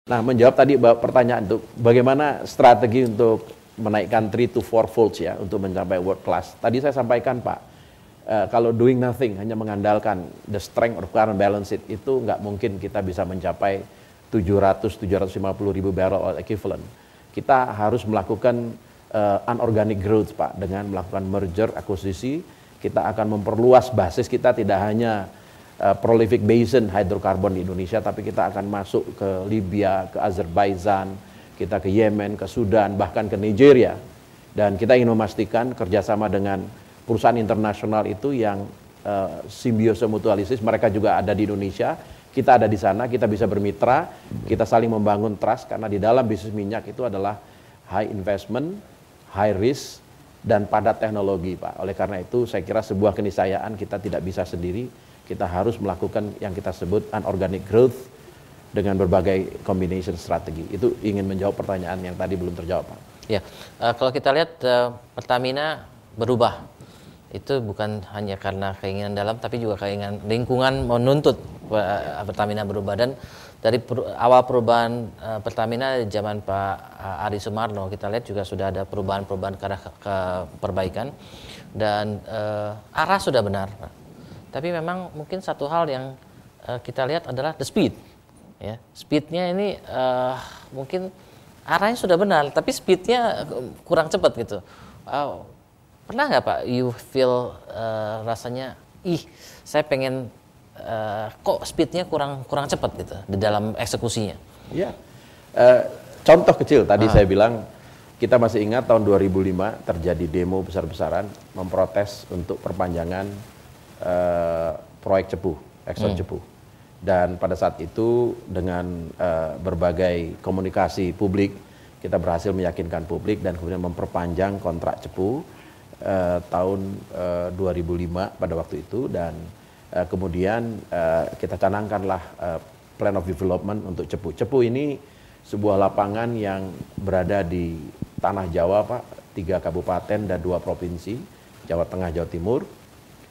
Nah, menjawab tadi pertanyaan untuk bagaimana strategi untuk menaikkan 3 to 4 volts ya untuk mencapai world class. Tadi saya sampaikan Pak, kalau doing nothing hanya mengandalkan the strength of current balance sheet itu nggak mungkin kita bisa mencapai 750 ribu barrel oil equivalent. Kita harus melakukan unorganic growth Pak dengan melakukan merger akuisisi. Kita akan memperluas basis kita tidak hanya prolific basin hydrocarbon di Indonesia, tapi kita akan masuk ke Libya, ke Azerbaijan, kita ke Yemen, ke Sudan, bahkan ke Nigeria. Dan kita ingin memastikan kerjasama dengan perusahaan internasional itu yang simbiosis mutualistis, mereka juga ada di Indonesia, kita ada di sana, kita bisa bermitra, kita saling membangun trust, karena di dalam bisnis minyak itu adalah high investment, high risk, dan padat teknologi Pak. Oleh karena itu saya kira sebuah keniscayaan kita tidak bisa sendiri, kita harus melakukan yang kita sebut unorganic growth dengan berbagai combination strategi. Itu ingin menjawab pertanyaan yang tadi belum terjawab Pak. Ya, kalau kita lihat Pertamina berubah, itu bukan hanya karena keinginan dalam, tapi juga keinginan lingkungan menuntut Pertamina berubah. Dan dari awal perubahan Pertamina zaman Pak Ari Sumarno, kita lihat juga sudah ada perubahan-perubahan ke arah perbaikan, dan arah sudah benar Pak. Tapi memang mungkin satu hal yang kita lihat adalah the speed. Ya, speednya ini mungkin arahnya sudah benar, tapi speednya kurang cepat gitu. Pernah nggak Pak, you feel rasanya, saya pengen kok speednya kurang cepat gitu di dalam eksekusinya? Ya, contoh kecil tadi saya bilang, kita masih ingat tahun 2005 terjadi demo besar-besaran memprotes untuk perpanjangan proyek Cepu, Exxon Cepu. Dan pada saat itu dengan berbagai komunikasi publik, kita berhasil meyakinkan publik dan kemudian memperpanjang kontrak Cepu tahun 2005 pada waktu itu. Dan kemudian kita canangkanlah plan of development untuk Cepu. Cepu ini sebuah lapangan yang berada di tanah Jawa Pak, 3 kabupaten dan 2 provinsi, Jawa Tengah, Jawa Timur.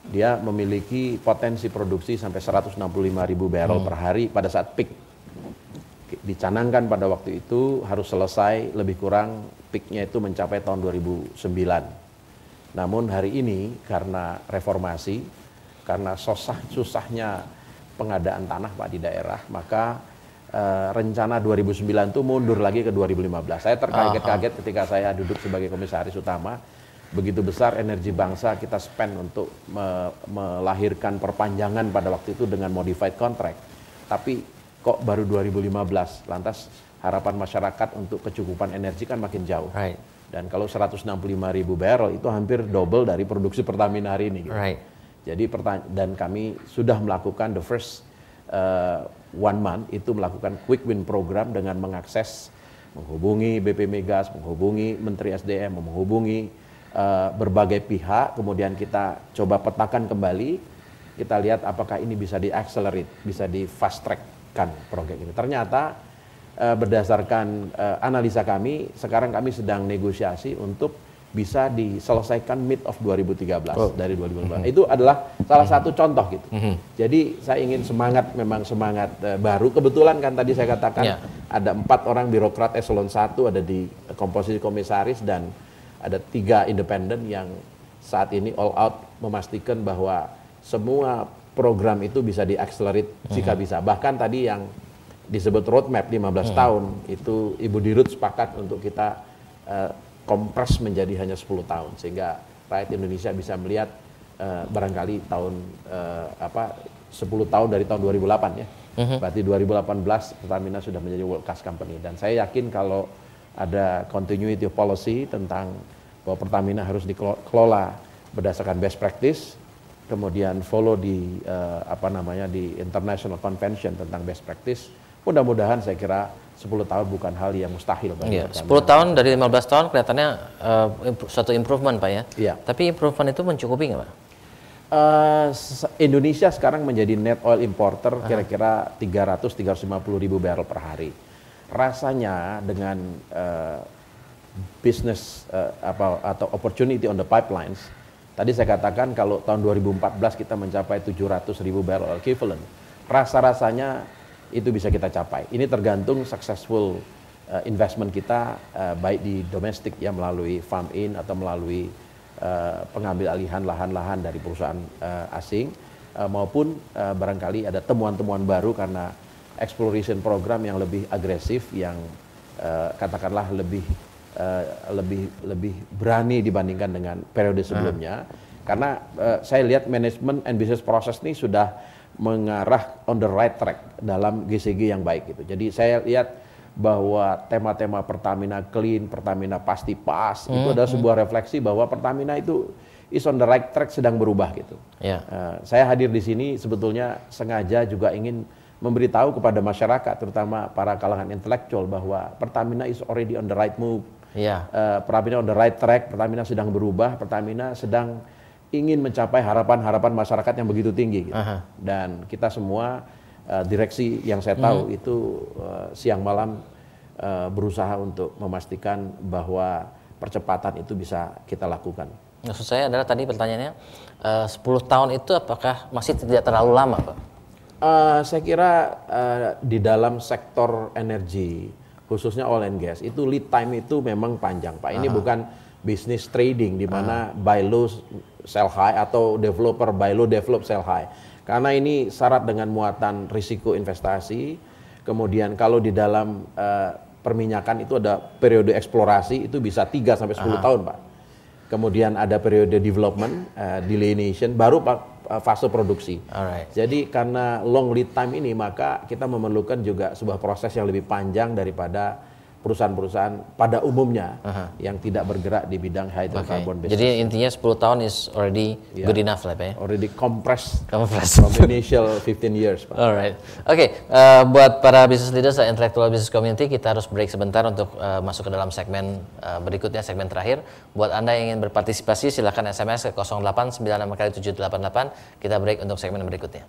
Dia memiliki potensi produksi sampai 165 ribu barrel per hari pada saat peak. Dicanangkan pada waktu itu harus selesai lebih kurang peaknya itu mencapai tahun 2009. Namun hari ini karena reformasi, karena susahnya pengadaan tanah Pak di daerah, maka rencana 2009 itu mundur lagi ke 2015. Saya terkaget-kaget ketika saya duduk sebagai komisaris utama. Begitu besar energi bangsa kita spend untuk melahirkan perpanjangan pada waktu itu dengan modified contract. Tapi kok baru 2015, lantas harapan masyarakat untuk kecukupan energi kan makin jauh. Right. Dan kalau 165 ribu barrel itu hampir double dari produksi Pertamina hari ini. Gitu. Right. Jadi dan kami sudah melakukan the first 1 month itu melakukan quick win program dengan menghubungi BP Migas, menghubungi Menteri SDM, menghubungi berbagai pihak, kemudian kita coba petakan kembali, kita lihat apakah ini bisa di-accelerate, bisa di-fast track-kan proyek ini. Ternyata berdasarkan analisa kami, sekarang kami sedang negosiasi untuk bisa diselesaikan mid of 2013 dari 2015. Itu adalah salah satu contoh gitu. Jadi saya ingin memang semangat baru. Kebetulan kan tadi saya katakan ada 4 orang birokrat eselon 1 ada di komposisi komisaris dan ada 3 independen yang saat ini all out memastikan bahwa semua program itu bisa di-accelerate jika bisa. Bahkan tadi yang disebut roadmap 15 tahun itu Ibu Dirut sepakat untuk kita kompres menjadi hanya 10 tahun sehingga rakyat Indonesia bisa melihat barangkali tahun 10 tahun dari tahun 2008 ya. Berarti 2018 Pertamina sudah menjadi world class company dan saya yakin kalau ada continuity of policy tentang bahwa Pertamina harus dikelola berdasarkan best practice, kemudian follow di di international convention tentang best practice. Mudah-mudahan saya kira 10 tahun bukan hal yang mustahil. 10 tahun dari 15 tahun kelihatannya suatu improvement Pak ya. Iya. Tapi improvement itu mencukupi nggak Pak? Indonesia sekarang menjadi net oil importer kira-kira 300-350 ribu barrel per hari. Rasanya dengan bisnis atau opportunity on the pipelines, tadi saya katakan kalau tahun 2014 kita mencapai 700 ribu barrel equivalent, rasa-rasanya itu bisa kita capai. Ini tergantung successful investment kita baik di domestik ya melalui farm in atau melalui pengambil alihan lahan-lahan dari perusahaan asing maupun barangkali ada temuan-temuan baru karena exploration program yang lebih agresif yang katakanlah lebih berani dibandingkan dengan periode sebelumnya. Karena saya lihat manajemen and business process ini sudah mengarah on the right track dalam GCG yang baik gitu. Jadi saya lihat bahwa tema-tema Pertamina clean, Pertamina pasti pas, itu adalah sebuah refleksi bahwa Pertamina itu is on the right track, sedang berubah gitu. Saya hadir di sini sebetulnya sengaja juga ingin memberitahu kepada masyarakat, terutama para kalangan intelektual, bahwa Pertamina is already on the right move. Pertamina on the right track, Pertamina sedang berubah, Pertamina sedang ingin mencapai harapan-harapan masyarakat yang begitu tinggi. Gitu. Dan kita semua direksi yang saya tahu itu siang malam berusaha untuk memastikan bahwa percepatan itu bisa kita lakukan. Maksud saya adalah tadi pertanyaannya 10 tahun itu apakah masih tidak terlalu lama, Pak? Saya kira di dalam sektor energi khususnya oil and gas itu lead time itu memang panjang, Pak. Ini bukan bisnis trading di mana buy low sell high atau developer buy low develop sell high. Karena ini syarat dengan muatan risiko investasi. Kemudian kalau di dalam perminyakan itu ada periode eksplorasi itu bisa 3 sampai 10 tahun, Pak. Kemudian ada periode development, delineation, baru fase produksi. Jadi karena long lead time ini maka kita memerlukan juga sebuah proses yang lebih panjang daripada perusahaan-perusahaan pada umumnya yang tidak bergerak di bidang hydrocarbon business. Jadi intinya 10 tahun is already good enough lah, Pak ya? Already compressed from initial 15 years, Pak. Alright. Oke, buat para business leaders dan intellectual business community, kita harus break sebentar untuk masuk ke dalam segmen berikutnya, segmen terakhir. Buat Anda yang ingin berpartisipasi, silakan SMS ke 0896 Kita break untuk segmen berikutnya.